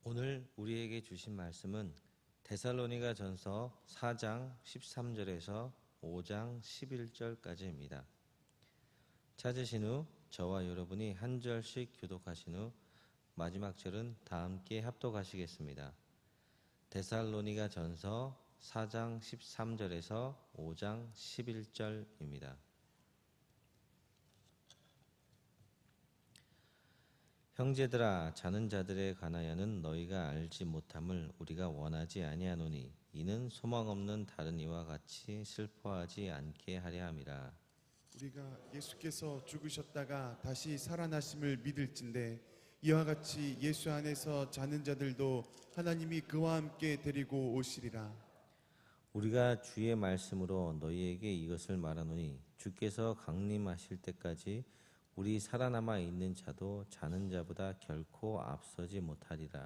오늘 우리에게 주신 말씀은 데살로니가 전서 4장 13절에서 5장 11절까지입니다. 찾으신 후 저와 여러분이 한 절씩 교독하신 후 마지막 절은 다 함께 합독하시겠습니다. 데살로니가 전서 4장 13절에서 5장 11절입니다. 형제들아, 자는 자들에 관하여는 너희가 알지 못함을 우리가 원하지 아니하노니 이는 소망 없는 다른 이와 같이 슬퍼하지 않게 하려 함이라. 우리가 예수께서 죽으셨다가 다시 살아나심을 믿을진대 이와 같이 예수 안에서 자는 자들도 하나님이 그와 함께 데리고 오시리라. 우리가 주의 말씀으로 너희에게 이것을 말하노니 주께서 강림하실 때까지 우리 살아남아 있는 자도 자는 자보다 결코 앞서지 못하리라.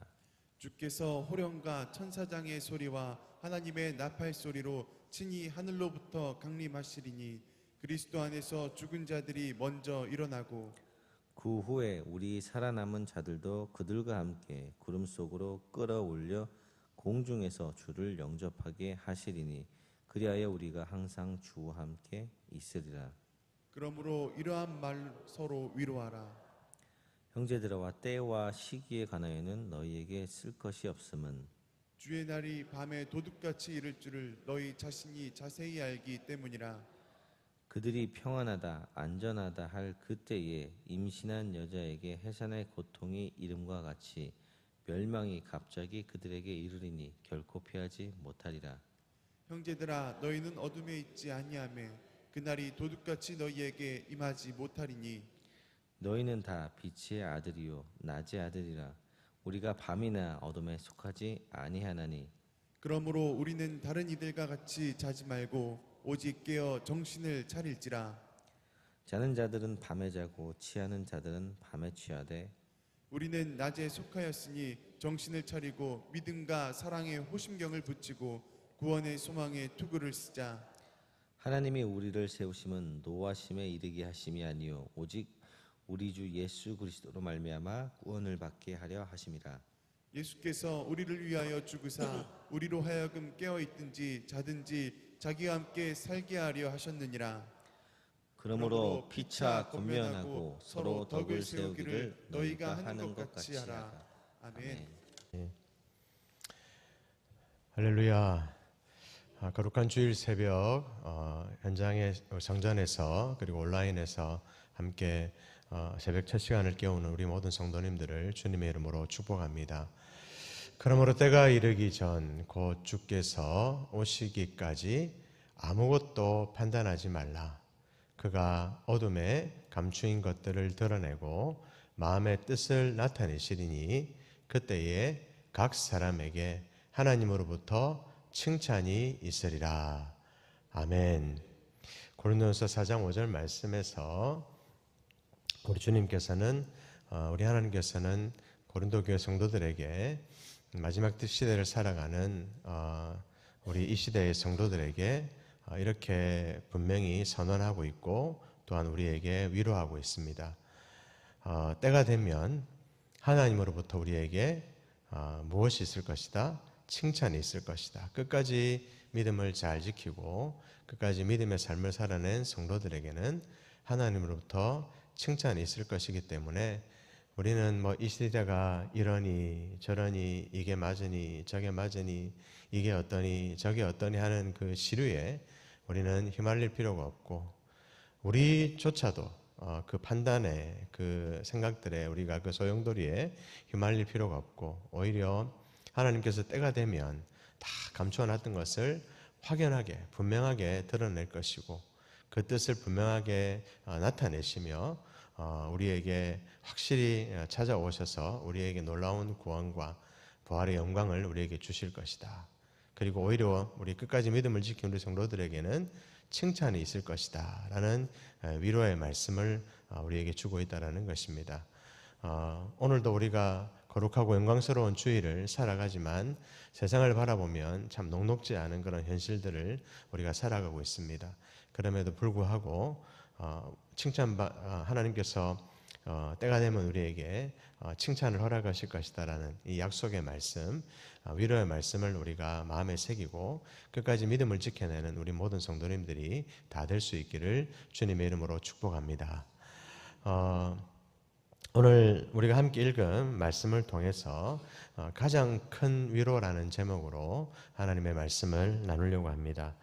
주께서 호령과 천사장의 소리와 하나님의 나팔 소리로 친히 하늘로부터 강림하시리니 그리스도 안에서 죽은 자들이 먼저 일어나고 그 후에 우리 살아남은 자들도 그들과 함께 구름 속으로 끌어올려 공중에서 주를 영접하게 하시리니 그리하여 우리가 항상 주와 함께 있으리라. 그러므로 이러한 말 서로 위로하라. 형제들아, 때와 시기에 관하여는 너희에게 쓸 것이 없음은 주의 날이 밤에 도둑같이 이를 줄을 너희 자신이 자세히 알기 때문이라. 그들이 평안하다 안전하다 할 그때에 임신한 여자에게 해산의 고통이 이름과 같이 멸망이 갑자기 그들에게 이르리니 결코 피하지 못하리라. 형제들아, 너희는 어둠에 있지 아니하며 그날이 도둑같이 너희에게 임하지 못하리니 너희는 다 빛의 아들이요 낮의 아들이라. 우리가 밤이나 어둠에 속하지 아니하나니 그러므로 우리는 다른 이들과 같이 자지 말고 오직 깨어 정신을 차릴지라. 자는 자들은 밤에 자고 취하는 자들은 밤에 취하되 우리는 낮에 속하였으니 정신을 차리고 믿음과 사랑의 호심경을 붙이고 구원의 소망에 투구를 쓰자. 하나님이 우리를 세우심은 노하심에 이르게 하심이 아니요 오직 우리 주 예수 그리스도로 말미암아 구원을 받게 하려 하심이라. 예수께서 우리를 위하여 죽으사 우리로 하여금 깨어 있든지 자든지 자기와 함께 살게 하려 하셨느니라. 그러므로 피차 권면하고 서로 덕을 세우기를 너희가 하는 것 같이 하라. 아멘. 할렐루야. 거룩한 주일 새벽 현장의 성전에서 그리고 온라인에서 함께 새벽 첫 시간을 깨우는 우리 모든 성도님들을 주님의 이름으로 축복합니다. 그러므로 때가 이르기 전 곧 주께서 오시기까지 아무것도 판단하지 말라. 그가 어둠에 감추인 것들을 드러내고 마음의 뜻을 나타내시리니 그때에 각 사람에게 하나님으로부터 칭찬이 있으리라. 아멘. 고린도전서 4장 5절 말씀에서 우리 주님께서는 우리 하나님께서는 고린도 교회 성도들에게 마지막 시대를 살아가는 우리 이 시대의 성도들에게 이렇게 분명히 선언하고 있고 또한 우리에게 위로하고 있습니다. 때가 되면 하나님으로부터 우리에게 무엇이 있을 것이다? 칭찬이 있을 것이다. 끝까지 믿음을 잘 지키고 끝까지 믿음의 삶을 살아낸 성도들에게는 하나님으로부터 칭찬이 있을 것이기 때문에 우리는 이 시대가 이러니 저러니 이게 맞으니 저게 맞으니 이게 어떠니 저게 어떠니 하는 그 시류에 우리는 휘말릴 필요가 없고 우리조차도 그 판단에 그 생각들에 우리가 그 소용돌이에 휘말릴 필요가 없고 오히려 하나님께서 때가 되면 다 감추어놨던 것을 확연하게 분명하게 드러낼 것이고 그 뜻을 분명하게 나타내시며 우리에게 확실히 찾아오셔서 우리에게 놀라운 구원과 부활의 영광을 우리에게 주실 것이다. 그리고 오히려 우리 끝까지 믿음을 지킨 우리 성도들에게는 칭찬이 있을 것이다 라는 위로의 말씀을 우리에게 주고 있다는 것입니다. 오늘도 우리가 거룩하고 영광스러운 주일을 살아가지만 세상을 바라보면 참 녹록지 않은 그런 현실들을 우리가 살아가고 있습니다. 그럼에도 불구하고 하나님께서 때가 되면 우리에게 칭찬을 허락하실 것이다라는 이 약속의 말씀, 위로의 말씀을 우리가 마음에 새기고 끝까지 믿음을 지켜내는 우리 모든 성도님들이 다 될 수 있기를 주님의 이름으로 축복합니다. 오늘 우리가 함께 읽은 말씀을 통해서 가장 큰 위로라는 제목으로 하나님의 말씀을 나누려고 합니다.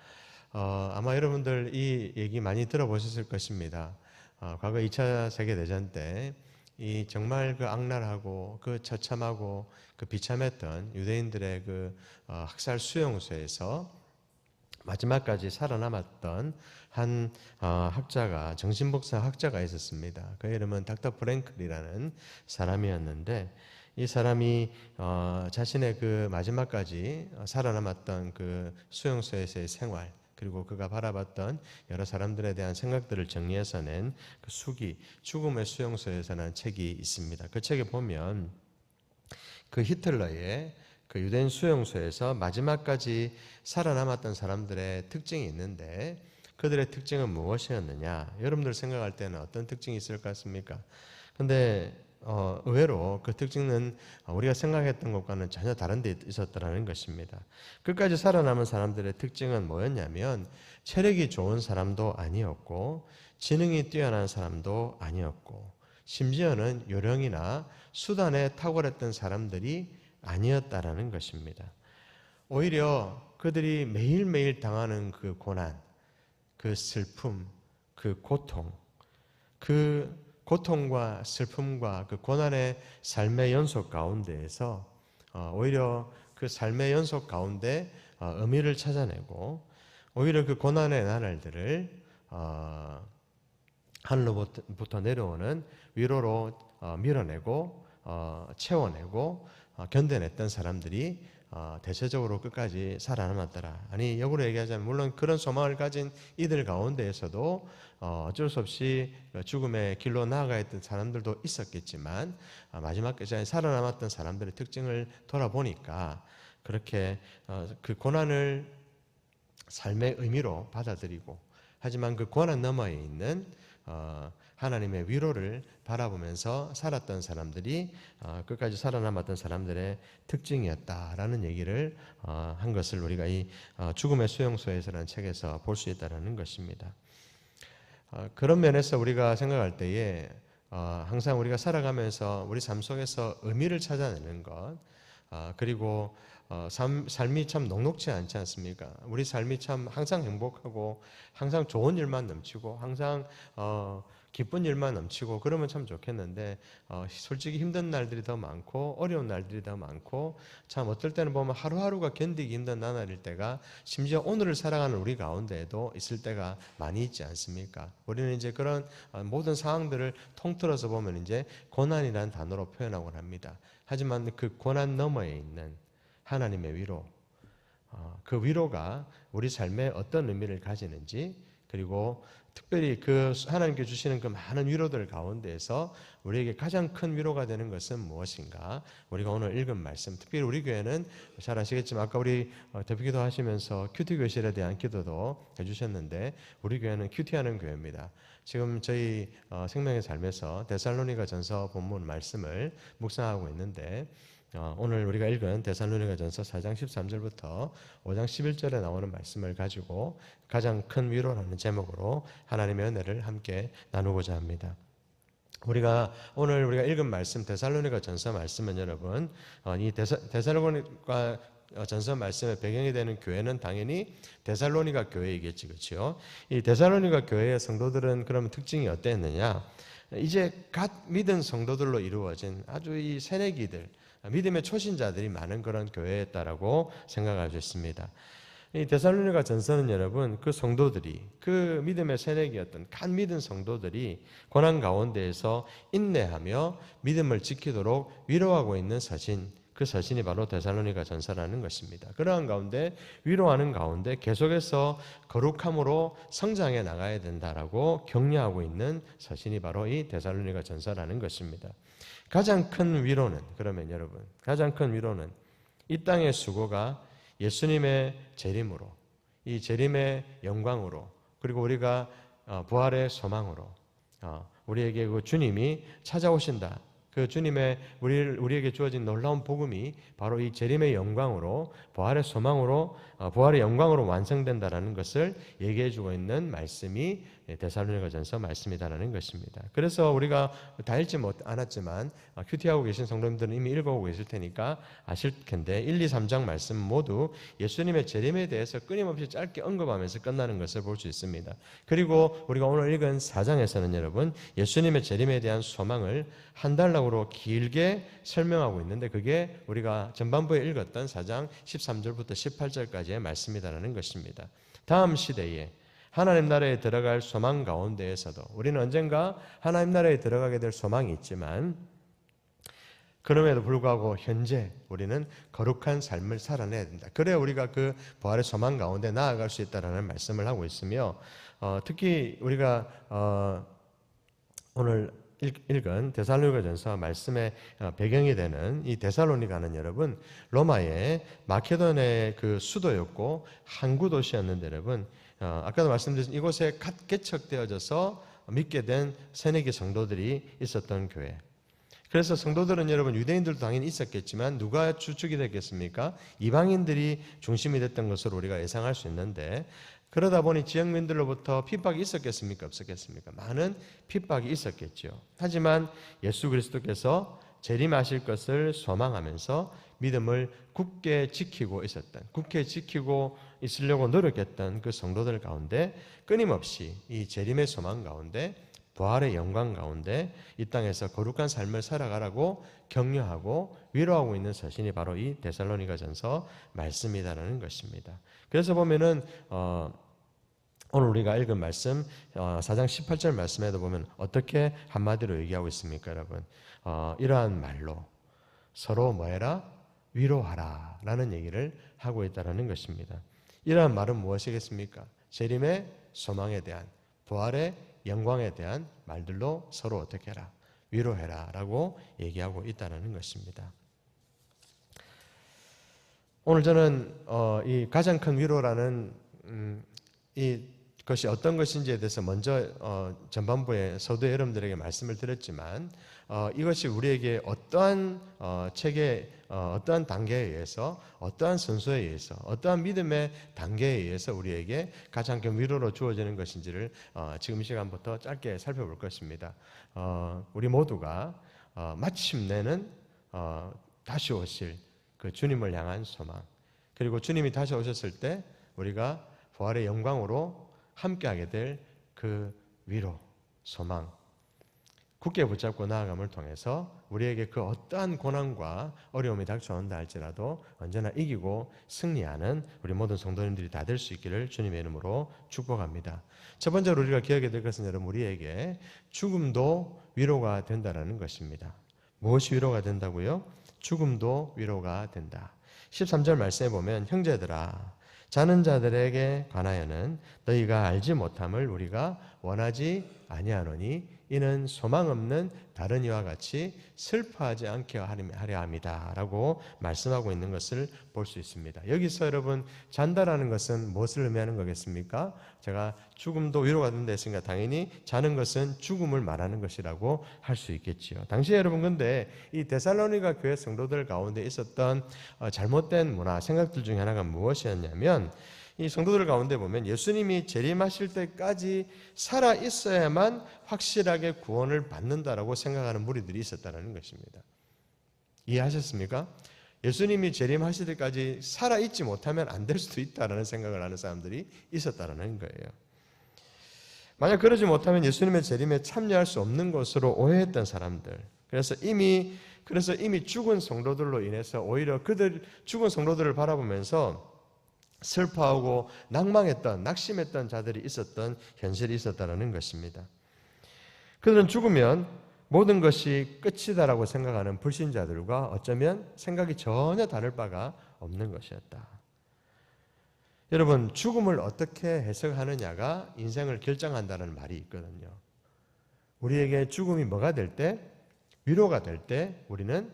아마 여러분들 이 얘기 많이 들어보셨을 것입니다. 과거 2차 세계대전 때 이 정말 그 악랄하고 그 처참하고 그 비참했던 유대인들의 그 학살 수용소에서 마지막까지 살아남았던 한 학자가, 정신복사 학자가 있었습니다. 그 이름은 닥터 프랭클이라는 사람이었는데, 이 사람이 자신의 그 마지막까지 살아남았던 그 수용소에서의 생활, 그리고 그가 바라봤던 여러 사람들에 대한 생각들을 정리해서 낸 그 수기, 죽음의 수용소에서라는 책이 있습니다. 그 책에 보면 그 히틀러의 그 유대인 수용소에서 마지막까지 살아남았던 사람들의 특징이 있는데, 그들의 특징은 무엇이었느냐? 여러분들 생각할 때는 어떤 특징이 있을 것 같습니까? 근데 의외로 그 특징은 우리가 생각했던 것과는 전혀 다른 데 있었더라는 것입니다. 끝까지 살아남은 사람들의 특징은 뭐였냐면, 체력이 좋은 사람도 아니었고 지능이 뛰어난 사람도 아니었고 심지어는 요령이나 수단에 탁월했던 사람들이 아니었다라는 것입니다. 오히려 그들이 매일매일 당하는 그 고난, 그 슬픔, 그 고통, 그 고통과 슬픔과 그 고난의 삶의 연속 가운데에서 오히려 그 삶의 연속 가운데 의미를 찾아내고, 오히려 그 고난의 나날들을 하늘로부터 내려오는 위로로 밀어내고 채워내고 견뎌냈던 사람들이 대체적으로 끝까지 살아남았더라. 아니, 역으로 얘기하자면 물론 그런 소망을 가진 이들 가운데에서도 어쩔 수 없이 죽음의 길로 나아가야 했던 사람들도 있었겠지만, 마지막까지 살아남았던 사람들의 특징을 돌아보니까 그렇게 그 고난을 삶의 의미로 받아들이고, 하지만 그 고난 너머에 있는 하나님의 위로를 바라보면서 살았던 사람들이 끝까지 살아남았던 사람들의 특징이었다라는 얘기를 한 것을 우리가 이 죽음의 수용소에서라는 책에서 볼 수 있다는 것입니다. 그런 면에서 우리가 생각할 때에 항상 우리가 살아가면서 우리 삶 속에서 의미를 찾아내는 것, 그리고 삶이 참 녹록지 않지 않습니까? 우리 삶이 참 항상 행복하고 항상 좋은 일만 넘치고 항상 기쁜 일만 넘치고 그러면 참 좋겠는데, 솔직히 힘든 날들이 더 많고 어려운 날들이 더 많고, 참 어떨 때는 보면 하루하루가 견디기 힘든 나날일 때가 심지어 오늘을 살아가는 우리 가운데에도 있을 때가 많이 있지 않습니까? 우리는 이제 그런 모든 상황들을 통틀어서 보면 이제 고난이라는 단어로 표현하곤 합니다. 하지만 그 고난 너머에 있는 하나님의 위로, 그 위로가 우리 삶에 어떤 의미를 가지는지, 그리고 특별히 그 하나님께 주시는 그 많은 위로들 가운데에서 우리에게 가장 큰 위로가 되는 것은 무엇인가? 우리가 오늘 읽은 말씀, 특별히 우리 교회는 잘 아시겠지만 아까 우리 대표기도 하시면서 큐티 교실에 대한 기도도 해주셨는데, 우리 교회는 큐티하는 교회입니다. 지금 저희 생명의 삶에서 데살로니가 전서 본문 말씀을 묵상하고 있는데, 오늘 우리가 읽은 데살로니가전서 4장 13절부터 5장 11절에 나오는 말씀을 가지고 가장 큰 위로라는 제목으로 하나님의 은혜를 함께 나누고자 합니다. 오늘 우리가 읽은 말씀, 데살로니가전서 말씀은 여러분, 이 데살로니가 전서 말씀의 배경이 되는 교회는 당연히 데살로니가 교회이겠지, 그렇죠? 이 데살로니가 교회의 성도들은 그러면 특징이 어땠느냐? 이제 갓 믿은 성도들로 이루어진 아주 이 새내기들, 믿음의 초신자들이 많은 그런 교회였다라고 생각할 수 있습니다. 이 데살로니가 전서는 여러분, 그 성도들이, 그 믿음의 새내기였던 간 믿은 성도들이 고난 가운데에서 인내하며 믿음을 지키도록 위로하고 있는 서신, 그 서신이 바로 데살로니가 전서라는 것입니다. 그러한 가운데, 위로하는 가운데 계속해서 거룩함으로 성장해 나가야 된다라고 격려하고 있는 서신이 바로 이 데살로니가 전서라는 것입니다. 가장 큰 위로는, 그러면 여러분, 가장 큰 위로는 이 땅의 수고가 예수님의 재림으로, 이 재림의 영광으로, 그리고 우리가 부활의 소망으로 우리에게 그 주님이 찾아오신다. 그 주님의 우리에게 주어진 놀라운 복음이 바로 이 재림의 영광으로, 부활의 소망으로, 부활의 영광으로 완성된다라는 것을 얘기해주고 있는 말씀이 데살로니가전서 말씀이다라는 것입니다. 그래서 우리가 다 읽지 않았지만 큐티하고 계신 성도님들은 이미 읽어오고 계실 테니까 아실 텐데 1, 2, 3장 말씀 모두 예수님의 재림에 대해서 끊임없이 짧게 언급하면서 끝나는 것을 볼 수 있습니다. 그리고 우리가 오늘 읽은 4장에서는 여러분 예수님의 재림에 대한 소망을 한 단락으로 길게 설명하고 있는데 그게 우리가 전반부에 읽었던 4장 13절부터 18절까지의 말씀이다라는 것입니다. 다음 시대에 하나님 나라에 들어갈 소망 가운데에서도 우리는 언젠가 하나님 나라에 들어가게 될 소망이 있지만 그럼에도 불구하고 현재 우리는 거룩한 삶을 살아내야 된다. 그래야 우리가 그 부활의 소망 가운데 나아갈 수 있다는 말씀을 하고 있으며 특히 우리가 오늘 읽은 데살로니가전서 말씀의 배경이 되는 이 데살로니가는 여러분 로마의 마케도니아의 그 수도였고 항구 도시였는데 여러분 아까도 말씀드린 이곳에 갓 개척되어져서 믿게 된 새내기 성도들이 있었던 교회. 그래서 성도들은 여러분 유대인들도 당연히 있었겠지만 누가 주축이 됐겠습니까? 이방인들이 중심이 됐던 것으로 우리가 예상할 수 있는데 그러다 보니 지역민들로부터 핍박이 있었겠습니까? 없었겠습니까? 많은 핍박이 있었겠죠. 하지만 예수 그리스도께서 재림하실 것을 소망하면서 믿음을 굳게 지키고 있으려고 노력했던 그 성도들 가운데 끊임없이 이 재림의 소망 가운데 부활의 영광 가운데 이 땅에서 거룩한 삶을 살아가라고 격려하고 위로하고 있는 서신이 바로 이 데살로니가전서 말씀이다라는 것입니다. 그래서 보면은 오늘 우리가 읽은 말씀 4장 18절 말씀에도 보면 어떻게 한마디로 얘기하고 있습니까, 여러분? 이러한 말로 서로 뭐해라? 위로하라 라는 얘기를 하고 있다는 것입니다. 이러한 말은 무엇이겠습니까? 재림의 소망에 대한 부활의 영광에 대한 말들로 서로 어떻게 해라? 위로해라 라고 얘기하고 있다는 것입니다. 오늘 저는 이 가장 큰 위로라는 이것이 어떤 것인지에 대해서 먼저 전반부에 서두 여러분들에게 말씀을 드렸지만 이것이 우리에게 어떠한 책에 어떠한 단계에 의해서 어떠한 순서에 의해서 어떠한 믿음의 단계에 의해서 우리에게 가장 큰 위로로 주어지는 것인지를 지금 이 시간부터 짧게 살펴볼 것입니다. 우리 모두가 마침내는 다시 오실 그 주님을 향한 소망 그리고 주님이 다시 오셨을 때 우리가 부활의 영광으로 함께하게 될 그 위로, 소망 굳게 붙잡고 나아감을 통해서 우리에게 그 어떠한 고난과 어려움이 닥쳐온다 할지라도 언제나 이기고 승리하는 우리 모든 성도님들이 다 될 수 있기를 주님의 이름으로 축복합니다. 첫 번째로 우리가 기억해야 될 것은 여러분 우리에게 죽음도 위로가 된다는 것입니다. 무엇이 위로가 된다고요? 죽음도 위로가 된다. 13절 말씀에 보면 형제들아 자는 자들에게 관하여는 너희가 알지 못함을 우리가 원하지 아니하노니 이는 소망 없는 다른 이와 같이 슬퍼하지 않게 하려 함이다 라고 말씀하고 있는 것을 볼 수 있습니다. 여기서 여러분 잔다라는 것은 무엇을 의미하는 거겠습니까? 제가 죽음도 위로가 된다 했으니까 당연히 자는 것은 죽음을 말하는 것이라고 할 수 있겠지요. 당시에 여러분 근데 이 데살로니가 교회 성도들 가운데 있었던 잘못된 문화 생각들 중에 하나가 무엇이었냐면 이 성도들 가운데 보면 예수님이 재림하실 때까지 살아 있어야만 확실하게 구원을 받는다라고 생각하는 무리들이 있었다는 것입니다. 이해하셨습니까? 예수님이 재림하실 때까지 살아 있지 못하면 안 될 수도 있다라는 생각을 하는 사람들이 있었다는 거예요. 만약 그러지 못하면 예수님의 재림에 참여할 수 없는 것으로 오해했던 사람들. 그래서 이미 죽은 성도들로 인해서 오히려 죽은 성도들을 바라보면서 슬퍼하고 낙심했던 자들이 있었던 현실이 있었다는 것입니다. 그들은 죽으면 모든 것이 끝이다라고 생각하는 불신자들과 어쩌면 생각이 전혀 다를 바가 없는 것이었다. 여러분, 죽음을 어떻게 해석하느냐가 인생을 결정한다는 말이 있거든요. 우리에게 죽음이 뭐가 될 때? 위로가 될 때 우리는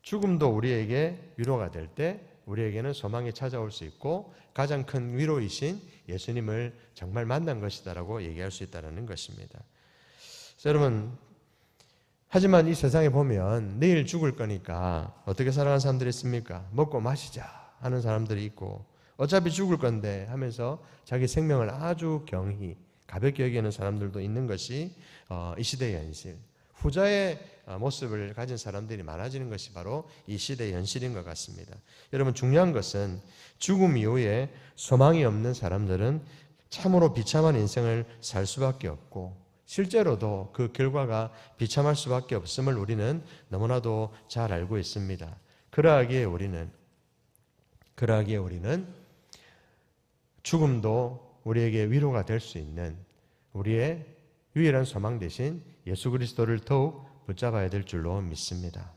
죽음도 우리에게 위로가 될 때 우리에게는 소망이 찾아올 수 있고 가장 큰 위로이신 예수님을 정말 만난 것이다라고 얘기할 수 있다는 것입니다. 여러분, 하지만 이 세상에 보면 내일 죽을 거니까 어떻게 살아가는 사람들이 있습니까? 먹고 마시자 하는 사람들이 있고, 어차피 죽을 건데 하면서 자기 생명을 아주 경히 가볍게 여기는 사람들도 있는 것이 이 시대의 현실. 후자의 모습을 가진 사람들이 많아지는 것이 바로 이 시대의 현실인 것 같습니다. 여러분, 중요한 것은 죽음 이후에 소망이 없는 사람들은 참으로 비참한 인생을 살 수밖에 없고, 실제로도 그 결과가 비참할 수밖에 없음을 우리는 너무나도 잘 알고 있습니다. 그러하기에 우리는 죽음도 우리에게 위로가 될 수 있는 우리의 유일한 소망 대신 예수 그리스도를 더욱 붙잡아야 될 줄로 믿습니다.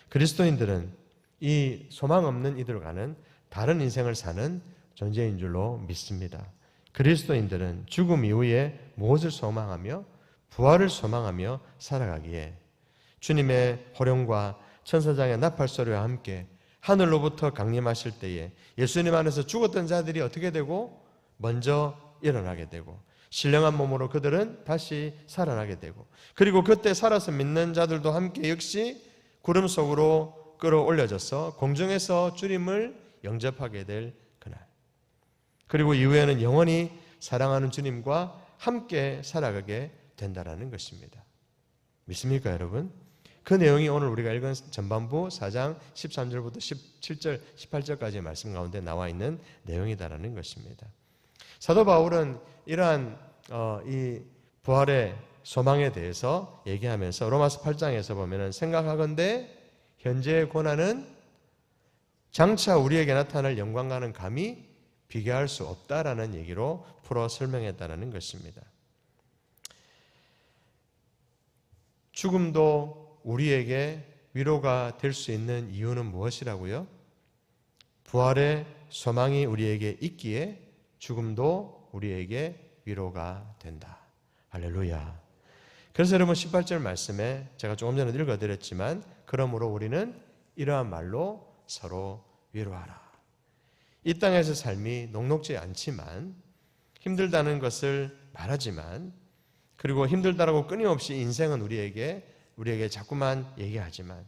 그리스도인들은 이 소망 없는 이들과는 다른 인생을 사는 존재인 줄로 믿습니다. 그리스도인들은 죽음 이후에 무엇을 소망하며 부활을 소망하며 살아가기에 주님의 호령과 천사장의 나팔 소리와 함께 하늘로부터 강림하실 때에 예수님 안에서 죽었던 자들이 어떻게 되고 먼저 일어나게 되고, 신령한 몸으로 그들은 다시 살아나게 되고, 그리고 그때 살아서 믿는 자들도 함께 역시 구름 속으로 끌어올려져서 공중에서 주님을 영접하게 될 그날, 그리고 이후에는 영원히 사랑하는 주님과 함께 살아가게 된다라는 것입니다. 믿습니까, 여러분? 그 내용이 오늘 우리가 읽은 전반부 4장 13절부터 17절, 18절까지의 말씀 가운데 나와 있는 내용이다라는 것입니다. 사도 바울은 이러한 이 부활의 소망에 대해서 얘기하면서 로마서 8장에서 보면은 생각하건대 현재의 고난은 장차 우리에게 나타날 영광과는 감히 비교할 수 없다라는 얘기로 풀어 설명했다는 것입니다. 죽음도 우리에게 위로가 될 수 있는 이유는 무엇이라고요? 부활의 소망이 우리에게 있기에 죽음도 우리에게 위로가 된다. 할렐루야. 그래서 여러분 18절 말씀에 제가 조금 전에 읽어드렸지만, 그러므로 우리는 이러한 말로 서로 위로하라. 이 땅에서 삶이 녹록지 않지만, 힘들다는 것을 말하지만, 그리고 힘들다라고 끊임없이 인생은 우리에게 자꾸만 얘기하지만,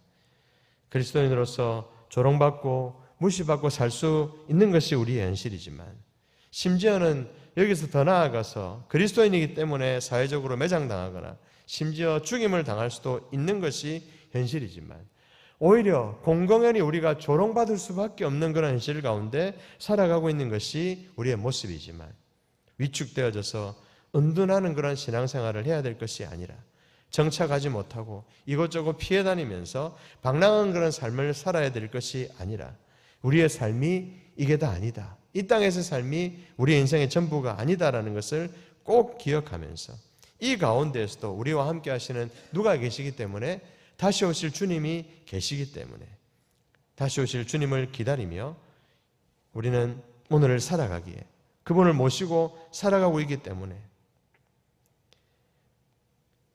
그리스도인으로서 조롱받고 무시받고 살 수 있는 것이 우리의 현실이지만, 심지어는 여기서 더 나아가서 그리스도인이기 때문에 사회적으로 매장당하거나 심지어 죽임을 당할 수도 있는 것이 현실이지만, 오히려 공공연히 우리가 조롱받을 수밖에 없는 그런 현실 가운데 살아가고 있는 것이 우리의 모습이지만, 위축되어져서 은둔하는 그런 신앙생활을 해야 될 것이 아니라, 정착하지 못하고 이것저것 피해 다니면서 방랑한 그런 삶을 살아야 될 것이 아니라, 우리의 삶이 이게 다 아니다, 이 땅에서 삶이 우리의 인생의 전부가 아니다라는 것을 꼭 기억하면서, 이 가운데에서도 우리와 함께 하시는 누가 계시기 때문에, 다시 오실 주님이 계시기 때문에, 다시 오실 주님을 기다리며 우리는 오늘을 살아가기에 그분을 모시고 살아가고 있기 때문에,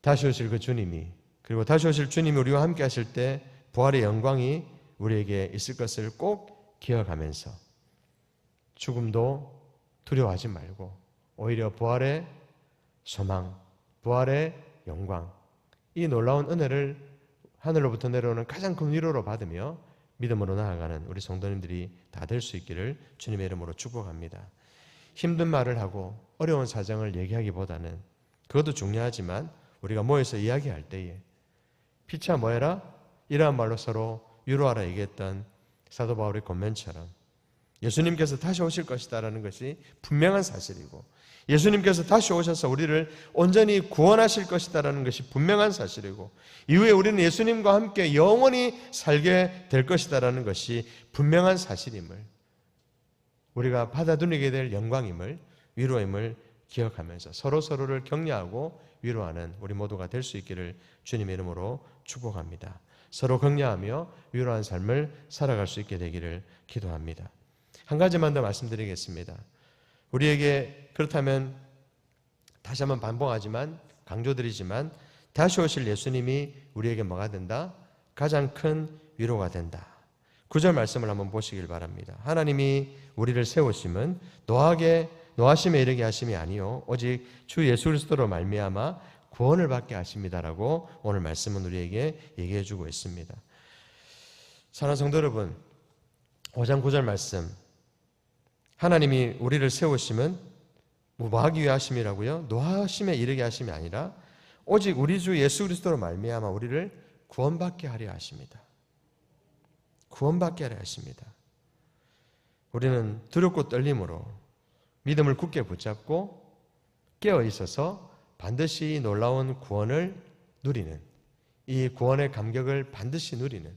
다시 오실 그 주님이, 그리고 다시 오실 주님이 우리와 함께 하실 때 부활의 영광이 우리에게 있을 것을 꼭 기억하면서 죽음도 두려워하지 말고 오히려 부활의 소망, 부활의 영광, 이 놀라운 은혜를 하늘로부터 내려오는 가장 큰 위로로 받으며 믿음으로 나아가는 우리 성도님들이 다 될 수 있기를 주님의 이름으로 축복합니다. 힘든 말을 하고 어려운 사정을 얘기하기보다는, 그것도 중요하지만 우리가 모여서 이야기할 때에 피차 뭐해라? 이러한 말로 서로 위로하라 얘기했던 사도 바울의 권면처럼 예수님께서 다시 오실 것이다라는 것이 분명한 사실이고, 예수님께서 다시 오셔서 우리를 온전히 구원하실 것이다라는 것이 분명한 사실이고, 이후에 우리는 예수님과 함께 영원히 살게 될 것이다라는 것이 분명한 사실임을, 우리가 받아들이게 될 영광임을, 위로임을 기억하면서 서로를 격려하고 위로하는 우리 모두가 될 수 있기를 주님의 이름으로 축복합니다. 서로 격려하며 위로한 삶을 살아갈 수 있게 되기를 기도합니다. 한 가지만 더 말씀드리겠습니다. 우리에게 그렇다면 다시 한번 반복하지만 강조드리지만, 다시 오실 예수님이 우리에게 뭐가 된다? 가장 큰 위로가 된다. 9절 말씀을 한번 보시길 바랍니다. 하나님이 우리를 세우심은 노하심에 이르게 하심이 아니요 오직 주 예수 그리스도로 말미암아 구원을 받게 하십니다라고 오늘 말씀은 우리에게 얘기해 주고 있습니다. 사랑하는 성도 여러분, 5장 9절 말씀, 하나님이 우리를 세우심은 뭐 하기 위해 하심이라고요? 노하심에 이르게 하심이 아니라 오직 우리 주 예수 그리스도로 말미암아 우리를 구원받게 하려 하십니다. 구원받게 하려 하십니다. 우리는 두렵고 떨림으로 믿음을 굳게 붙잡고 깨어 있어서 반드시 놀라운 구원을 누리는, 이 구원의 감격을 반드시 누리는,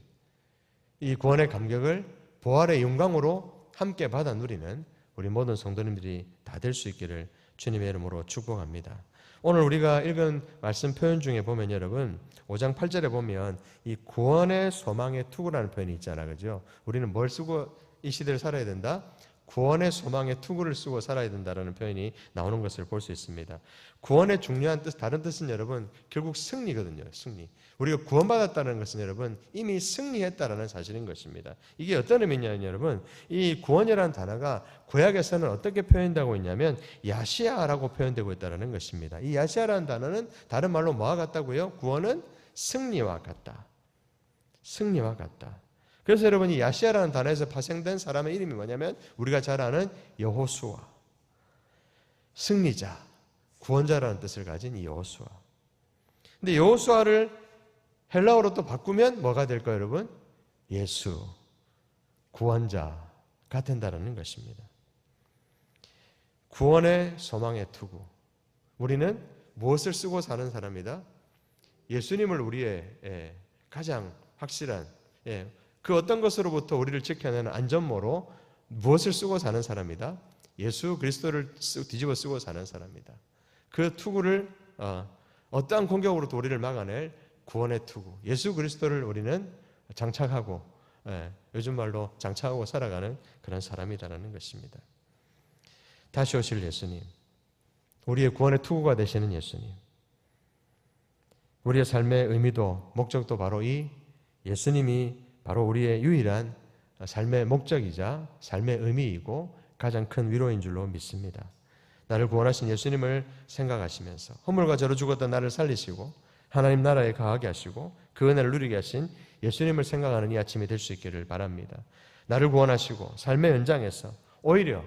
이 구원의 감격을 부활의 영광으로 함께 받아 누리는 우리 모든 성도님들이 다 될 수 있기를 주님의 이름으로 축복합니다. 오늘 우리가 읽은 말씀 표현 중에 보면 여러분 5장 8절에 보면 이 구원의 소망의 투구라는 표현이 있잖아요. 그죠? 우리는 뭘 쓰고 이 시대를 살아야 된다? 구원의 소망의 투구를 쓰고 살아야 된다라는 표현이 나오는 것을 볼 수 있습니다. 구원의 중요한 뜻, 다른 뜻은 여러분 결국 승리거든요. 승리. 우리가 구원받았다는 것은 여러분 이미 승리했다라는 사실인 것입니다. 이게 어떤 의미냐면 여러분 이 구원이라는 단어가 구약에서는 어떻게 표현되고 있냐면 야시아라고 표현되고 있다는 것입니다. 이 야시아라는 단어는 다른 말로 뭐와 같다고요? 구원은 승리와 같다. 승리와 같다. 그래서 여러분 이 야시아라는 단어에서 파생된 사람의 이름이 뭐냐면 우리가 잘 아는 여호수아, 승리자, 구원자라는 뜻을 가진 이 여호수아. 근데 여호수아를 헬라어로 또 바꾸면 뭐가 될까요, 여러분? 예수, 구원자가 된다는 것입니다. 구원의 소망의 투구. 우리는 무엇을 쓰고 사는 사람이다? 예수님을 우리의 가장 확실한 그 어떤 것으로부터 우리를 지켜내는 안전모로 무엇을 쓰고 사는 사람이다? 예수 그리스도를 뒤집어 쓰고 사는 사람이다. 그 투구를 어떠한 공격으로도 우리를 막아낼 구원의 투구, 예수 그리스도를 우리는 장착하고 요즘 말로 장착하고 살아가는 그런 사람이라는 것입니다. 다시 오실 예수님, 우리의 구원의 투구가 되시는 예수님, 우리의 삶의 의미도 목적도 바로 이 예수님이 바로 우리의 유일한 삶의 목적이자 삶의 의미이고 가장 큰 위로인 줄로 믿습니다. 나를 구원하신 예수님을 생각하시면서 허물과 죄로 죽었던 나를 살리시고 하나님 나라에 거하게 하시고 그 은혜를 누리게 하신 예수님을 생각하는 이 아침이 될 수 있기를 바랍니다. 나를 구원하시고 삶의 현장에서 오히려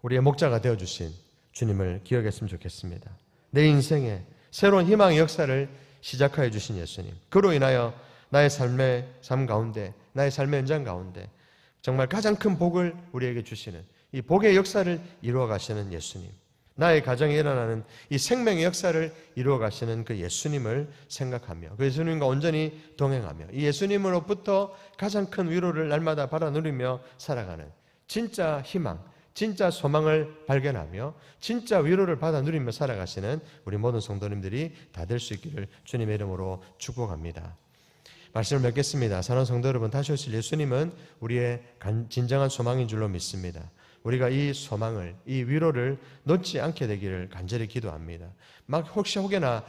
우리의 목자가 되어주신 주님을 기억했으면 좋겠습니다. 내 인생에 새로운 희망의 역사를 시작하여 주신 예수님, 그로 인하여 나의 삶의 삶 가운데, 나의 삶의 현장 가운데 정말 가장 큰 복을 우리에게 주시는 이 복의 역사를 이루어 가시는 예수님, 나의 가정에 일어나는 이 생명의 역사를 이루어 가시는 그 예수님을 생각하며 그 예수님과 온전히 동행하며 이 예수님으로부터 가장 큰 위로를 날마다 받아 누리며 살아가는 진짜 희망, 진짜 소망을 발견하며 진짜 위로를 받아 누리며 살아가시는 우리 모든 성도님들이 다 될 수 있기를 주님의 이름으로 축복합니다. 말씀을 맺겠습니다. 사랑하는 성도 여러분, 다시 오실 예수님은 우리의 진정한 소망인 줄로 믿습니다. 우리가 이 소망을, 이 위로를 놓지 않게 되기를 간절히 기도합니다. 막 혹시나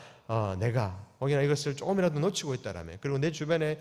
내가 이것을 조금이라도 놓치고 있다라면, 그리고 내 주변에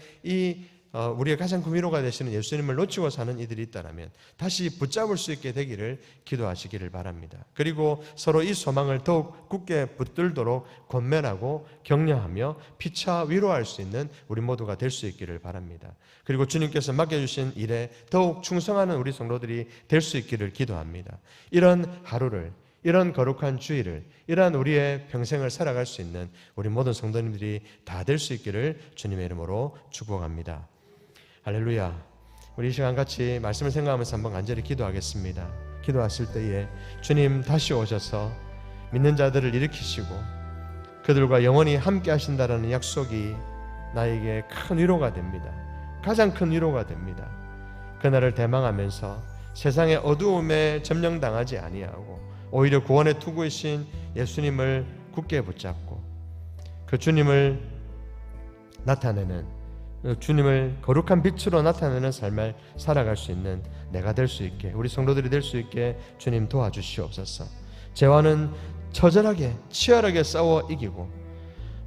우리의 가장 큰 위로가 되시는 예수님을 놓치고 사는 이들이 있다면 다시 붙잡을 수 있게 되기를 기도하시기를 바랍니다. 그리고 서로 이 소망을 더욱 굳게 붙들도록 권면하고 격려하며 피차 위로할 수 있는 우리 모두가 될 수 있기를 바랍니다. 그리고 주님께서 맡겨주신 일에 더욱 충성하는 우리 성도들이 될 수 있기를 기도합니다. 이런 하루를, 이런 거룩한 주일을, 이러한 우리의 평생을 살아갈 수 있는 우리 모든 성도님들이 다 될 수 있기를 주님의 이름으로 축복합니다. 할렐루야. 우리 이 시간 같이 말씀을 생각하면서 한번 간절히 기도하겠습니다. 기도하실 때에 주님 다시 오셔서 믿는 자들을 일으키시고 그들과 영원히 함께 하신다라는 약속이 나에게 큰 위로가 됩니다. 가장 큰 위로가 됩니다. 그날을 대망하면서 세상의 어두움에 점령당하지 아니하고 오히려 구원의 투구이신 예수님을 굳게 붙잡고 그 주님을 나타내는, 주님을 거룩한 빛으로 나타내는 삶을 살아갈 수 있는 내가 될 수 있게, 우리 성도들이 될 수 있게 주님 도와주시옵소서. 죄와는 처절하게 치열하게 싸워 이기고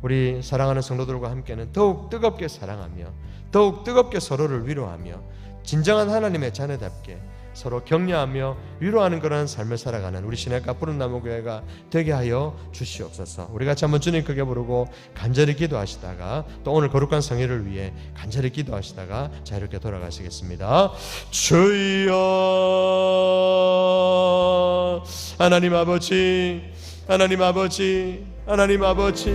우리 사랑하는 성도들과 함께는 더욱 뜨겁게 사랑하며 더욱 뜨겁게 서로를 위로하며 진정한 하나님의 자녀답게 서로 격려하며 위로하는 그런 삶을 살아가는 우리 시내가 푸른나무 교회가 되게 하여 주시옵소서. 우리 같이 한번 주님 크게 부르고 간절히 기도하시다가 또 오늘 거룩한 성회를 위해 간절히 기도하시다가 자유롭게 돌아가시겠습니다. 주여 하나님 아버지, 하나님 아버지, 하나님 아버지,